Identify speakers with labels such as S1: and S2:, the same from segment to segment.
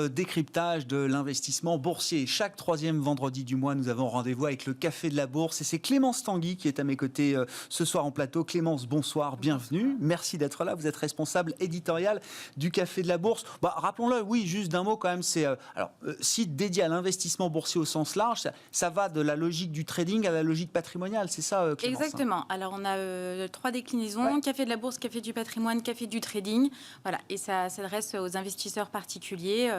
S1: Décryptage de l'investissement boursier. Chaque troisième vendredi du mois, nous avons rendez-vous avec le Café de la Bourse. Et c'est Clémence Tanguy qui est à mes côtés ce soir en plateau. Clémence, bonsoir, bienvenue. Merci d'être là. Vous êtes responsable éditorial du Café de la Bourse. Rappelons-le, oui, juste d'un mot quand même. C'est site dédié à l'investissement boursier au sens large. Ça va de la logique du trading à la logique patrimoniale. C'est ça, Clémence?
S2: Exactement. Alors, on a 3 déclinaisons. Café de la Bourse, Café du patrimoine, Café du trading. Voilà. Et ça s'adresse aux investisseurs particuliers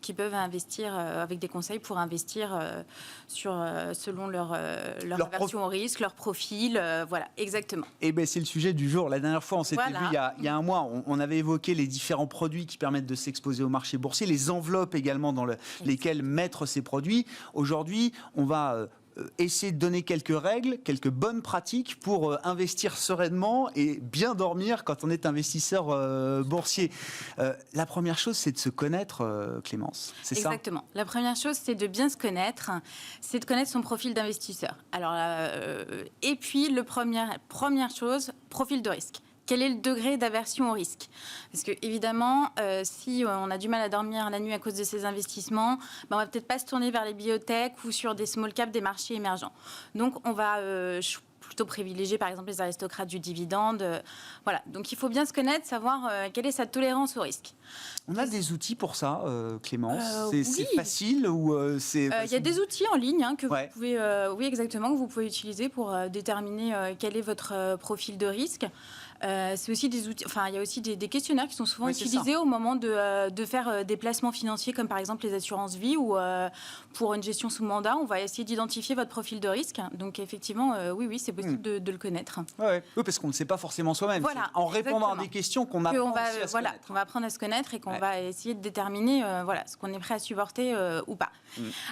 S2: qui peuvent investir avec des conseils pour investir selon leur aversion au risque, leur profil. Voilà, exactement.
S1: Et c'est le sujet du jour. La dernière fois, on s'était vu il y a un mois. On avait évoqué les différents produits qui permettent de s'exposer au marché boursier, les enveloppes également dans lesquelles mettre ces produits. Aujourd'hui, on va essayer de donner quelques règles, quelques bonnes pratiques pour investir sereinement et bien dormir quand on est investisseur boursier. La première chose, c'est de se connaître, Clémence. C'est ça ?
S2: Exactement. La première chose, c'est de bien se connaître. C'est de connaître son profil d'investisseur. Alors, et puis, première chose, profil de risque. Quel est le degré d'aversion au risque? Parce que évidemment, si on a du mal à dormir la nuit à cause de ces investissements, on va peut-être pas se tourner vers les biotech ou sur des small caps, des marchés émergents. Donc, on va plutôt privilégier, par exemple, les aristocrates du dividende. Voilà. Donc, il faut bien se connaître, savoir quelle est sa tolérance au risque.
S1: On a des outils pour ça, Clémence.
S2: Oui.
S1: C'est facile ou c'est...
S2: Il y a des outils en ligne que vous pouvez, que vous pouvez utiliser pour déterminer quel est votre profil de risque. C'est aussi des outils. Enfin, il y a aussi des questionnaires qui sont souvent utilisés au moment de faire des placements financiers, comme par exemple les assurances vie ou pour une gestion sous mandat. On va essayer d'identifier votre profil de risque. Donc, effectivement, oui, c'est possible de le connaître.
S1: Oui, parce qu'on ne sait pas forcément soi-même.
S2: Voilà,
S1: en répondant à des questions qu'on apprend aussi à se connaître.
S2: On va apprendre à se connaître et qu'on va essayer de déterminer ce qu'on est prêt à supporter ou pas.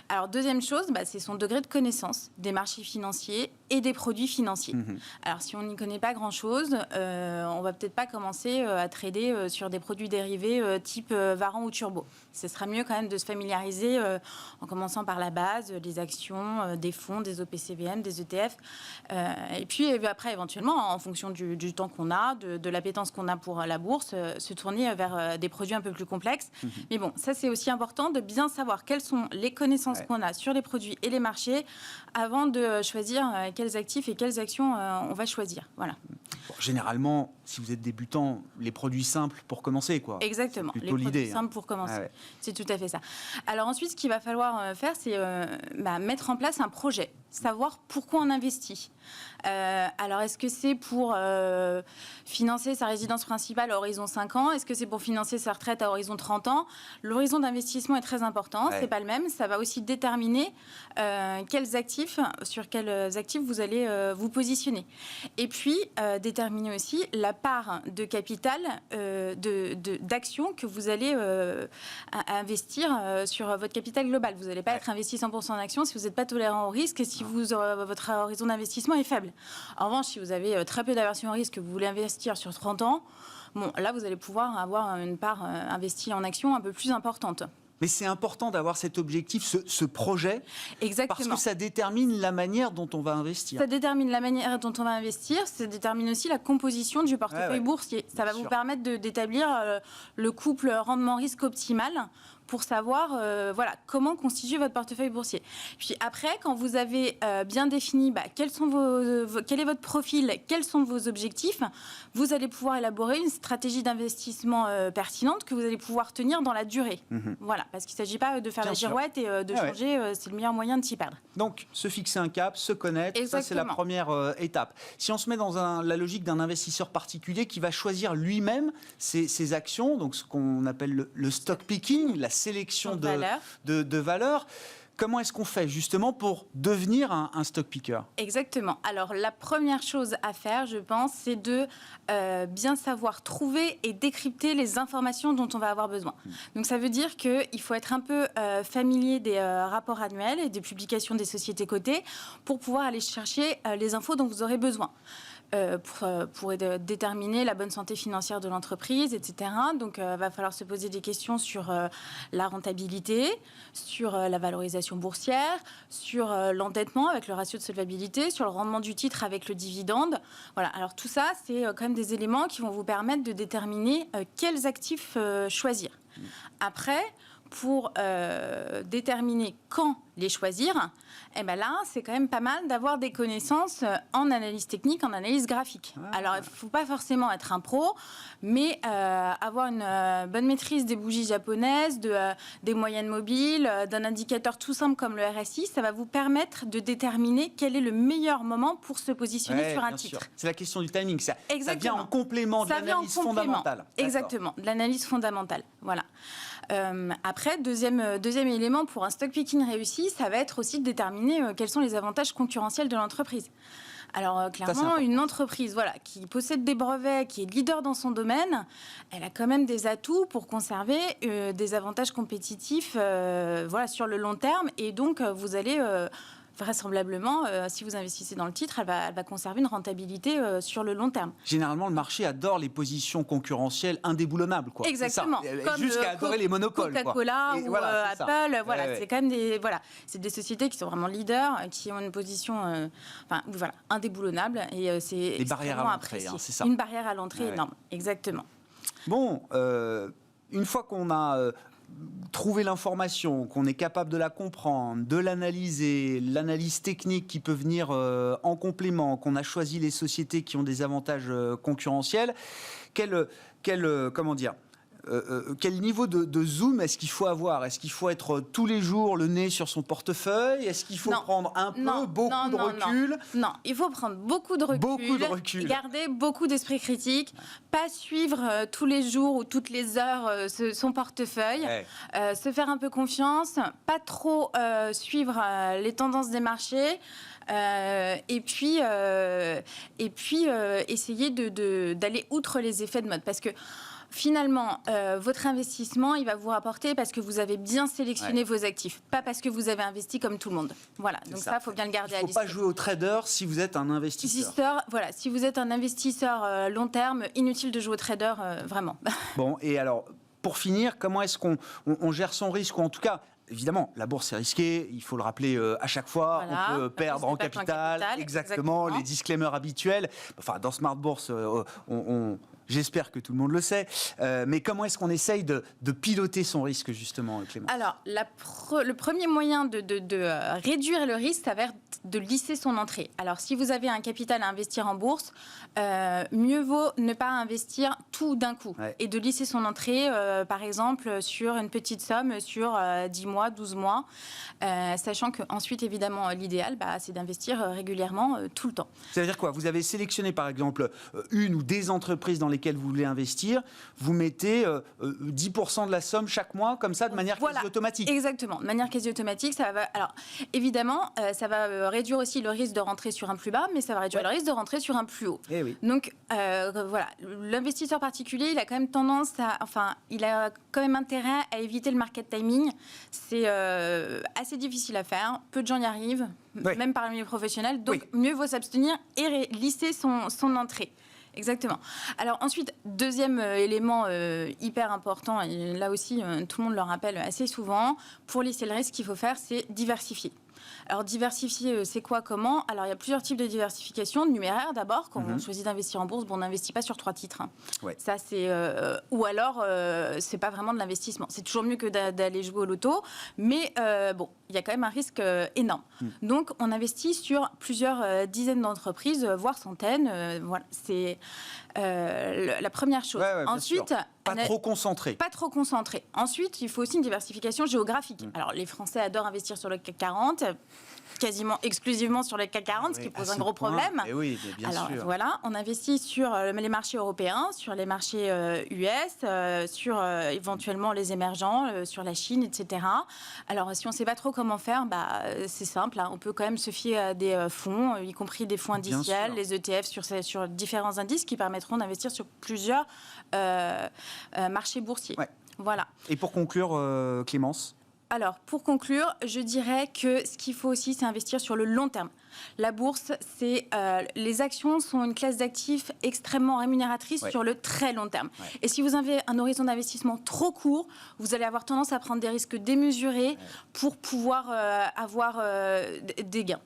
S2: Alors, deuxième chose, c'est son degré de connaissance des marchés financiers et des produits financiers. Alors, si on n'y connaît pas grand-chose, on va peut-être pas commencer à trader sur des produits dérivés type Varan ou Turbo. Ce sera mieux quand même de se familiariser en commençant par la base, les actions, des fonds, des OPCVM, des ETF. Et puis après, éventuellement, en fonction du temps qu'on a, de l'appétence qu'on a pour la bourse, se tourner vers des produits un peu plus complexes. Mais bon, ça c'est aussi important de bien savoir quelles sont les connaissances qu'on a sur les produits et les marchés avant de choisir quels actifs et quelles actions on va choisir. Voilà.
S1: Bon, généralement, si vous êtes débutant, les produits simples pour commencer, quoi.
S2: Exactement, les produits simples pour commencer. C'est tout à fait ça. Alors ensuite, ce qu'il va falloir faire, c'est mettre en place un projet, savoir pourquoi on investit. Alors, est-ce que c'est pour financer sa résidence principale à horizon 5 ans? Est-ce que c'est pour financer sa retraite à horizon 30 ans? L'horizon d'investissement est très important, c'est pas le même. Ça va aussi déterminer sur quels actifs vous allez vous positionner. Et puis, déterminer aussi la part de capital, d'actions que vous allez investir sur votre capital global. Vous n'allez pas être investi 100% en actions si vous n'êtes pas tolérant au risque et si votre horizon d'investissement est faible. En revanche, si vous avez très peu d'aversion au risque, que vous voulez investir sur 30 ans, là, vous allez pouvoir avoir une part investie en actions un peu plus importante.
S1: Mais c'est important d'avoir cet objectif, ce projet,
S2: Exactement.
S1: Parce que ça détermine la manière dont on va investir.
S2: Ça détermine la manière dont on va investir, ça détermine aussi la composition du portefeuille boursier. Ça va vous permettre d'établir le couple rendement-risque optimal pour savoir comment constituer votre portefeuille boursier. Puis après, quand vous avez bien défini quel est votre profil, quels sont vos objectifs, vous allez pouvoir élaborer une stratégie d'investissement pertinente que vous allez pouvoir tenir dans la durée. Voilà, parce qu'il ne s'agit pas de faire la girouette et de changer, c'est le meilleur moyen de s'y perdre.
S1: Donc, se fixer un cap, se connaître, ça c'est la première étape. Si on se met dans la logique d'un investisseur particulier qui va choisir lui-même ses actions, donc ce qu'on appelle le stock picking, la sélection de valeurs. Comment est-ce qu'on fait justement pour devenir un stock picker?
S2: Exactement. Alors la première chose à faire, je pense, c'est de bien savoir trouver et décrypter les informations dont on va avoir besoin. Donc ça veut dire qu'il faut être un peu familier des rapports annuels et des publications des sociétés cotées pour pouvoir aller chercher les infos dont vous aurez besoin. Pour déterminer la bonne santé financière de l'entreprise, etc. Donc, il va falloir se poser des questions sur la rentabilité, sur la valorisation boursière, sur l'endettement avec le ratio de solvabilité, sur le rendement du titre avec le dividende. Voilà. Alors, tout ça, c'est quand même des éléments qui vont vous permettre de déterminer quels actifs choisir. Après, pour déterminer quand les choisir, et ben là, c'est quand même pas mal d'avoir des connaissances en analyse technique, en analyse graphique. Alors, il ne faut pas forcément être un pro, mais avoir une bonne maîtrise des bougies japonaises, des moyennes mobiles, d'un indicateur tout simple comme le RSI, ça va vous permettre de déterminer quel est le meilleur moment pour se positionner sur un titre.
S1: C'est la question du timing. Ça vient en complément de l'analyse fondamentale.
S2: Exactement, de l'analyse fondamentale. Voilà. Après, deuxième élément pour un stock picking réussi, ça va être aussi de déterminer quels sont les avantages concurrentiels de l'entreprise. Alors, clairement, une entreprise qui possède des brevets, qui est leader dans son domaine, elle a quand même des atouts pour conserver des avantages compétitifs sur le long terme. Et donc, vous allez... vraisemblablement, si vous investissez dans le titre, elle va conserver une rentabilité sur le long terme.
S1: Généralement, le marché adore les positions concurrentielles indéboulonnables.
S2: Exactement.
S1: Jusqu'à adorer les monopoles.
S2: Coca-Cola ou Apple, c'est quand même c'est des sociétés qui sont vraiment leaders, qui ont une position indéboulonnable. Et c'est
S1: les barrières à l'entrée, c'est ça.
S2: Une barrière à l'entrée énorme, exactement.
S1: Bon, une fois qu'on a... trouver l'information, qu'on est capable de la comprendre, de l'analyser, l'analyse technique qui peut venir en complément, qu'on a choisi les sociétés qui ont des avantages concurrentiels, quel niveau de zoom est-ce qu'il faut avoir ? Est-ce qu'il faut être tous les jours le nez sur son portefeuille ? Est-ce qu'il faut prendre beaucoup de recul ?
S2: Non, il faut prendre beaucoup de recul. Garder beaucoup d'esprit critique, pas suivre tous les jours ou toutes les heures son portefeuille, se faire un peu confiance, pas trop suivre les tendances des marchés. Et puis essayer d'aller outre les effets de mode, parce que finalement, votre investissement, il va vous rapporter parce que vous avez bien sélectionné vos actifs, pas parce que vous avez investi comme tout le monde. Voilà, donc ça, il faut bien le garder à l'esprit.
S1: Il ne faut pas jouer au trader si vous êtes un investisseur.
S2: Si vous êtes un investisseur long terme, inutile de jouer au trader, vraiment.
S1: Bon, et alors, pour finir, comment est-ce qu'on gère son risque, ou en tout cas... Évidemment, la bourse est risquée, il faut le rappeler à chaque fois, on peut perdre en capital, exactement, les disclaimers habituels. Enfin, dans Smart Bourse, j'espère que tout le monde le sait. Mais comment est-ce qu'on essaye de piloter son risque, justement, Clémence ?
S2: Alors, le premier moyen de réduire le risque, ça va être de lisser son entrée. Alors, si vous avez un capital à investir en bourse, mieux vaut ne pas investir tout d'un coup et de lisser son entrée, par exemple, sur une petite somme, sur 10 mois, 12 mois, sachant qu'ensuite, évidemment, l'idéal, c'est d'investir régulièrement tout le temps.
S1: Ça veut dire quoi ? Vous avez sélectionné, par exemple, une ou des entreprises dans lesquelles vous voulez investir, vous mettez 10% de la somme chaque mois, comme ça, de manière quasi automatique.
S2: Exactement, de manière quasi automatique. Alors, évidemment, ça va réduire aussi le risque de rentrer sur un plus bas, mais ça va réduire le risque de rentrer sur un plus haut. Donc, l'investisseur particulier, il a quand même tendance il a quand même intérêt à éviter le market timing. C'est assez difficile à faire, peu de gens y arrivent, même parmi les professionnels, donc mieux vaut s'abstenir et lisser son entrée. Exactement. Alors ensuite, deuxième élément hyper important, et là aussi tout le monde le rappelle assez souvent, pour lisser le risque, ce qu'il faut faire, c'est diversifier. Alors diversifier, c'est quoi, comment ? Alors il y a plusieurs types de diversification. Numéraire d'abord, quand on choisit d'investir en bourse, on n'investit pas sur 3 titres. Ça c'est ou alors c'est pas vraiment de l'investissement. C'est toujours mieux que d'aller jouer au loto, mais il y a quand même un risque énorme. Donc on investit sur plusieurs dizaines d'entreprises, voire centaines. Voilà, c'est la première chose. Ensuite,
S1: pas trop concentré.
S2: Pas trop concentré. Ensuite, il faut aussi une diversification géographique. Alors, les Français adorent investir sur le CAC 40, quasiment exclusivement sur le CAC 40, ce qui pose un gros problème.
S1: Et oui, bien sûr.
S2: Alors, voilà, on investit sur les marchés européens, sur les marchés US, sur éventuellement les émergents, sur la Chine, etc. Alors, si on ne sait pas trop comment faire, c'est simple. On peut quand même se fier à des fonds, y compris des fonds indiciels, les ETF sur différents indices qui permettront d'investir sur plusieurs marchés boursiers. Voilà.
S1: Et pour conclure, Clémence ?
S2: Alors, pour conclure, je dirais que ce qu'il faut aussi, c'est investir sur le long terme. La bourse, les actions sont une classe d'actifs extrêmement rémunératrice sur le très long terme. Et si vous avez un horizon d'investissement trop court, vous allez avoir tendance à prendre des risques démesurés pour pouvoir avoir des gains.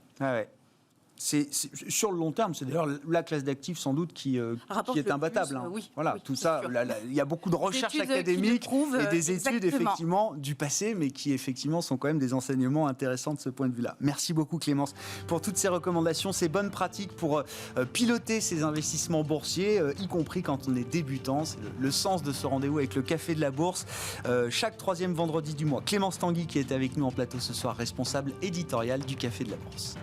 S1: sur le long terme, c'est d'ailleurs la classe d'actifs sans doute qui est imbattable. Voilà, tout ça, il y a beaucoup de recherches académiques et des études effectivement du passé, mais qui effectivement sont quand même des enseignements intéressants de ce point de vue-là. Merci beaucoup Clémence pour toutes ces recommandations, ces bonnes pratiques pour piloter ces investissements boursiers, y compris quand on est débutant. C'est le sens de ce rendez-vous avec le Café de la Bourse, chaque troisième vendredi du mois. Clémence Tanguy qui est avec nous en plateau ce soir, responsable éditorial du Café de la Bourse.